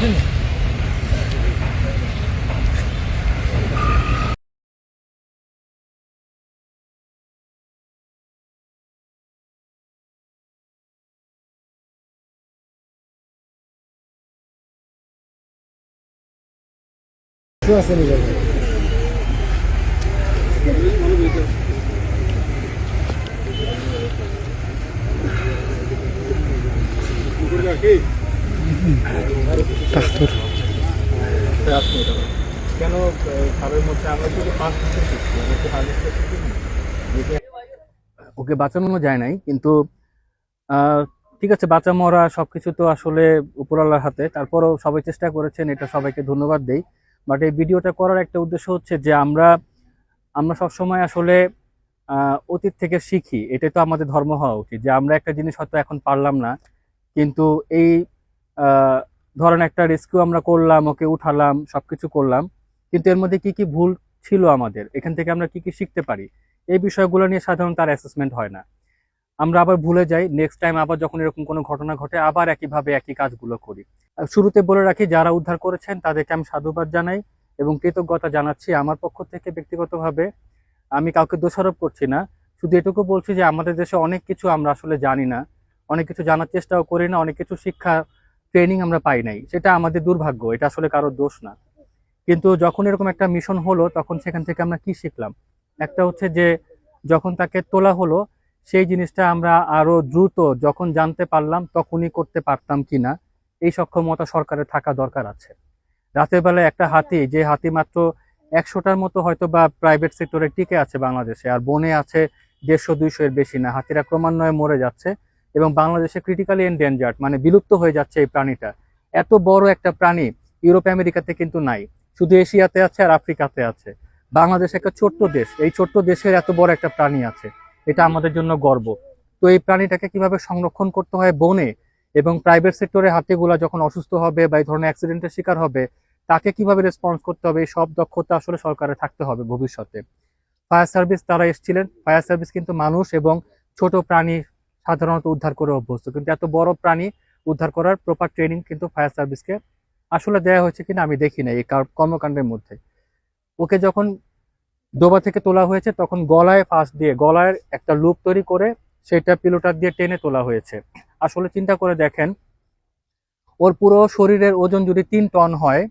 কেন খাবের মধ্যে আমরা যদি 5 বছর ওকে বাঁচানো যায় নাই, কিন্তু ঠিক আছে, বাঁচা মরা সবকিছু তো আসলে উপরওয়ালার হাতে। তারপরও সবাই চেষ্টা করেছেন, এটা সবাইকে ধন্যবাদ দেই। বাট এই ভিডিওটা করার একটা উদ্দেশ্য হচ্ছে যে আমরা আমরা সবসময় আসলে অতীত থেকে শিখি। এটাই তো আমাদের ধর্ম হওয়া উচিত, যে আমরা একটা জিনিস হয়তো এখন পারলাম না, কিন্তু এই ধরেন একটা রেস্কিউ আমরা করলাম, ওকে উঠালাম, সবকিছু করলাম, কিন্তু এর মধ্যে কি কি ভুল ছিল আমাদের, এখান থেকে আমরা কি কি শিখতে পারি, এই বিষয়গুলো নিয়ে সাধারণত আর অ্যাসেসমেন্ট হয় না। আমরা আবার ভুলে যাই, নেক্সট টাইম আবার যখন এরকম কোনো ঘটনা ঘটে আবার একইভাবে একই কাজগুলো করি। শুরুতে বলে রাখি, যারা উদ্ধার করেছেন তাদেরকে আমি সাধুবাদ জানাই এবং কৃতজ্ঞতা জানাচ্ছি আমার পক্ষ থেকে। ব্যক্তিগতভাবে আমি কাউকে দোষারোপ করছি না, শুধু এটুকু বলছি যে আমাদের দেশে অনেক কিছু আমরা আসলে জানি না, অনেক কিছু জানার চেষ্টাও করি না, অনেক কিছু শিক্ষা ট্রেনিং আমরা পাই নাই। সেটা আমাদের দুর্ভাগ্য, এটা আসলে কারোর দোষ না। কিন্তু যখন এরকম একটা মিশন হলো তখন সেখান থেকে আমরা কি শিখলাম? একটা হচ্ছে যে যখন তাকে তোলা হলো সেই জিনিসটা আমরা আরো দ্রুত যখন জানতে পারলাম তখনই করতে পারতাম কিনা, এই সক্ষমতা সরকারের থাকা দরকার আছে। রাতের বেলায় একটা হাতি, যে হাতি মাত্র 100টার মতো হয়তো বা প্রাইভেট সেক্টরে টিকে আছে বাংলাদেশে, আর বনে আছে 150-200 এর বেশি না, হাতিরা ক্রমান্বয়ে মরে যাচ্ছে এবং বাংলাদেশে ক্রিটিক্যালি এন্ডেঞ্জার্ড, মানে বিলুপ্ত হয়ে যাচ্ছে এই প্রাণীটা। এত বড় একটা প্রাণী ইউরোপ আমেরিকাতে কিন্তু নাই, শুধু এশিয়াতে আছে আর আফ্রিকাতে আছে। বাংলাদেশ একটা ছোট্ট দেশ, এই ছোট্ট দেশের এত বড় একটা প্রাণী আছে, এটা আমাদের জন্য গর্ব। তো এই প্রাণীটাকে কিভাবে সংরক্ষণ করতে হয় বনে, এবং প্রাইভেট সেক্টরে হাতিগুলা যখন অসুস্থ হবে বা এই ধরনের অ্যাক্সিডেন্টের শিকার হবে তাকে কিভাবে রেসপন্স করতে হবে, এই সব দক্ষতা আসলে সরকারের থাকতে হবে ভবিষ্যতে। ফায়ার সার্ভিস তারা এসেছিলেন, ফায়ার সার্ভিস কিন্তু মানুষ এবং ছোট প্রাণী সাধারণত উদ্ধার করে অভ্যস্ত, কিন্তু এত বড় প্রাণী উদ্ধার করার প্রপার ট্রেনিং কিন্তু ফায়ার সার্ভিসকে আসলে দেওয়া হয়েছে কিনা আমি দেখি না এই কর্মকাণ্ডের মধ্যে। ওকে যখন ডোবা থেকে তোলা হয়েছে তখন গলায় ফাঁস দিয়ে, গলায় একটা লুপ তৈরি করে সেটা পিলোটার দিয়ে টেনে তোলা হয়েছে। আসলে চিন্তা করে দেখেন, ওর পুরো শরীরের ওজন যদি 3 টন হয়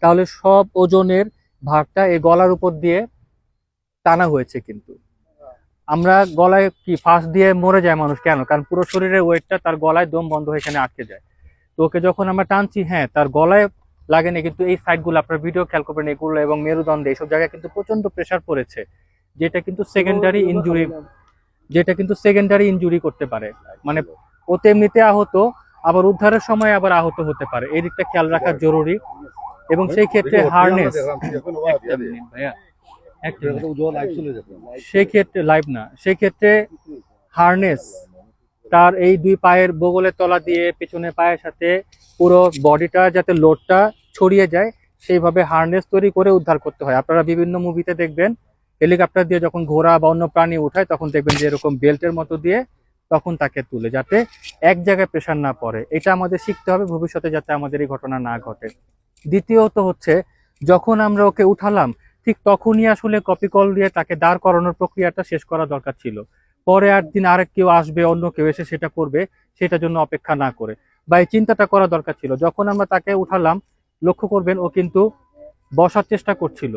তাহলে সব ওজনের ভাগটা এই গলার উপর দিয়ে টানা হয়েছে। কিন্তু আমরা গলায় কি ফাঁস দিয়ে মরে যায় মানুষ কেন? কারণ পুরো শরীরের ওয়েটটা তার গলায়, দম বন্ধ হয়ে এখানে আটকে যায়। তো ওকে যখন আমরা টানছি, হ্যাঁ তার গলায় লাগেনি, কিন্তু এই সাইডগুলো আপনার ভিডিও খেয়াল করবেন, এগুলো এবং মেরুদণ্ডে এইসব জায়গায় কিন্তু প্রচন্ড প্রেসার পড়েছে, যেটা কিন্তু সেকেন্ডারি ইনজুরি করতে পারে। মানে ও তো এমনিতে আহত, আবার উদ্ধারের সময় আবার আহত হতে পারে, এই দিকটা খেয়াল রাখা জরুরি। এবং সেই ক্ষেত্রে হারনেস, সেই ক্ষেত্রে হারনেস তার এই 2 পায়ের বগলের তলা দিয়ে পেছনের পায়ের সাথে পুরো বডিটা যাতে লোডটা ছড়িয়ে যায় সেইভাবে হারনেস তৈরি করে উদ্ধার করতে হয়। আপনারা বিভিন্ন মুভিতে দেখবেন হেলিকপ্টার দিয়ে যখন ঘোড়া বা অন্য প্রাণী উঠায় তখন দেখবেন যে এরকম বেল্টের মতো দিয়ে তখন তাকে তুলে, যাতে এক জায়গায় প্রেশার না পড়ে। এটা আমাদের শিখতে হবে ভবিষ্যতে, যাতে আমাদের এই ঘটনা না ঘটে। দ্বিতীয়ত হচ্ছে, যখন আমরা ওকে উঠালাম ঠিক তখনই আসলে কপি কল দিয়ে তাকে দাঁড় করানোর প্রক্রিয়াটা শেষ করা দরকার ছিল। পরে দিন আরেক কেউ আসবে, অন্য কেউ এসে সেটা করবে, সেটার জন্য অপেক্ষা না করে, বা এই চিন্তাটা করা দরকার ছিল। যখন আমরা তাকে উঠালাম লক্ষ্য করবেন ও কিন্তু বসার চেষ্টা করছিল।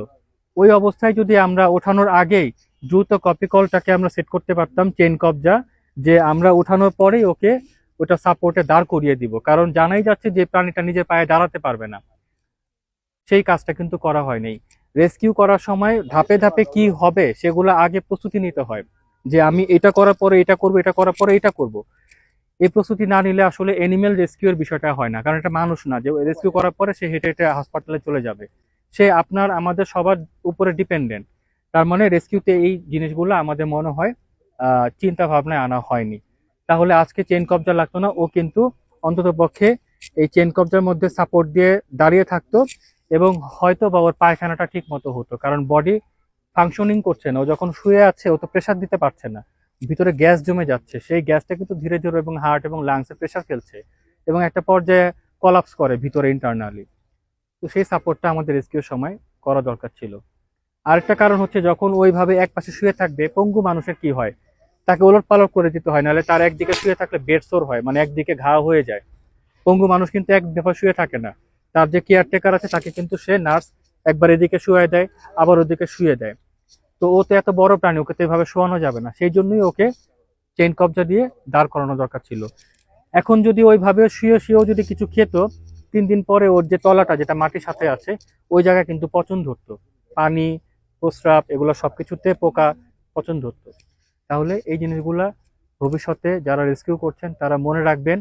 ওই অবস্থায় যদি আমরা ওঠানোর আগেই দ্রুত কপি কলটাকে আমরা সেট করতে পারতাম, চেইন কবজা, যে আমরা উঠানোর পরেই ওকে ওটা সাপোর্টে দাঁড় করিয়ে দিব, কারণ জানাই যাচ্ছে যে প্রাণীটা নিজের পায়ে দাঁড়াতে পারবে না। সেই কাজটা কিন্তু করা হয়নি। রেস্কিউ করার সময় ধাপে ধাপে কি হবে সেগুলো আগে প্রস্তুতি নিতে হয়, যে আমি এটা করার পরে এটা করব, এটা করার পরে এটা করব। এই প্রস্তুতি না নিলে আসলে এনিম্যাল রেস্কিউ এর বিষয়টা হয় না, কারণ এটা মানুষ না যে রেস্কিউ করার পরে সে হেঁটে হেঁটে হাসপাতালে চলে যাবে। সে আপনার আমাদের সবার উপরে ডিপেন্ডেন্ট। তার মানে রেস্কিউতে এই জিনিসগুলো আমাদের মনে হয় চিন্তা ভাবনায় আনা হয়নি। তাহলে আজকে চেন কবজা লাগতো না, ও কিন্তু অন্তত পক্ষে এই চেন কবজার মধ্যে সাপোর্ট দিয়ে দাঁড়িয়ে থাকতো এবং হয়তো বা ওর পায়খানাটা ঠিক মতো হতো, কারণ বডি ফাংশনিং করছে না। ও যখন শুয়ে আছে ও তো প্রেশার দিতে পারছে না, ভিতরে গ্যাস জমে যাচ্ছে, সেই গ্যাসটা কিন্তু ধীরে ধীরে এবং হার্ট এবং লাংসে প্রেশার ফেলছে এবং একটা পর্যায়ে কলাপস করে ভিতরে ইন্টারনালি। তো সেই সাপোর্টটা আমাদের রেস্কিউর সময় করা দরকার ছিল। আরেকটা কারণ হচ্ছে, যখন ওইভাবে এক পাশে শুয়ে থাকবে, পঙ্গু মানুষের কি হয়, তাকে ওলটপালট করে দিতে হয়, নাহলে তার একদিকে শুয়ে থাকলে বেড সোর হয়, মানে একদিকে ঘা হয়ে যায়। পঙ্গু মানুষ কিন্তু এক দফা শুয়ে থাকে না, তার যে কেয়ারটেকার আছে তাকে কিন্তু সে নার্স একবার এদিকে শুয়ে দেয়, আবার ওদিকে শুয়ে দেয়। তো ও তো এত বড় প্রাণী, ওকে তো এভাবে শোয়ানো যাবে না, সেই জন্যই ওকে চেইন কবজা দিয়ে দাঁড় করানো দরকার ছিল। এখন যদি ওইভাবে শুয়ে শুয়েও যদি কিছু খেত, 3 দিন পরে ওর যে তলাটা যেটা মাটির সাথে আছে, ওই জায়গায় কিন্তু পচন ধরতো, পানি, প্রস্রাব, এগুলো সবকিছুতে পোকা, পচন ধরতো। তাহলে এই জিনিসগুলা ভবিষ্যতে যারা রেস্কিউ করছেন তারা মনে রাখবেন।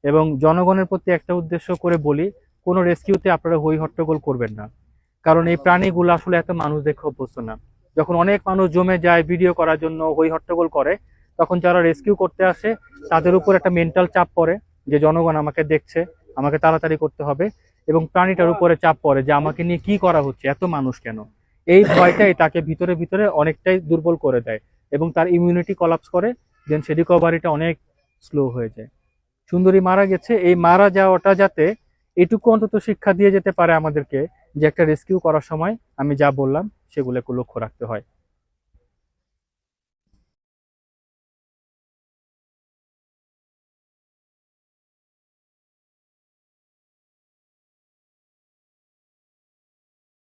এবং জনগণের প্রতি একটা উদ্দেশ্য করে বলি, কোনো রেস্কিউতে আপনারা হই হট্টগোল করবেন না, কারণ এই প্রাণীগুলো আসলে এত মানুষ দেখে অভ্যস্ত না। যখন অনেক মানুষ জমে যায় ভিডিও করার জন্য, হই হট্টগোল করে, তখন যারা রেস্কিউ করতে আসে তাদের উপর একটা মেন্টাল চাপ পড়ে যে জনগণ আমাকে দেখছে, আমাকে তাড়াতাড়ি করতে হবে। এবং প্রাণীটার উপরে চাপ পড়ে যে আমাকে নিয়ে কি করা হচ্ছে, এত মানুষ কেন। এই ভয়টাই তাকে ভিতরে ভিতরে অনেকটাই দুর্বল করে দেয় এবং তার ইমিউনিটি কলাপস করে, দেন সে রিকভারিটা অনেক স্লো হয়ে যায়। সুন্দরী মারা গেছে, এই মারা যাওয়াটা যাতে এটুকু অন্তত শিক্ষা দিয়ে যেতে পারে আমাদেরকে, যে একটা রেস্কিউ করার সময় আমি যা বললাম সেগুলোকে লক্ষ্য রাখতে হয়।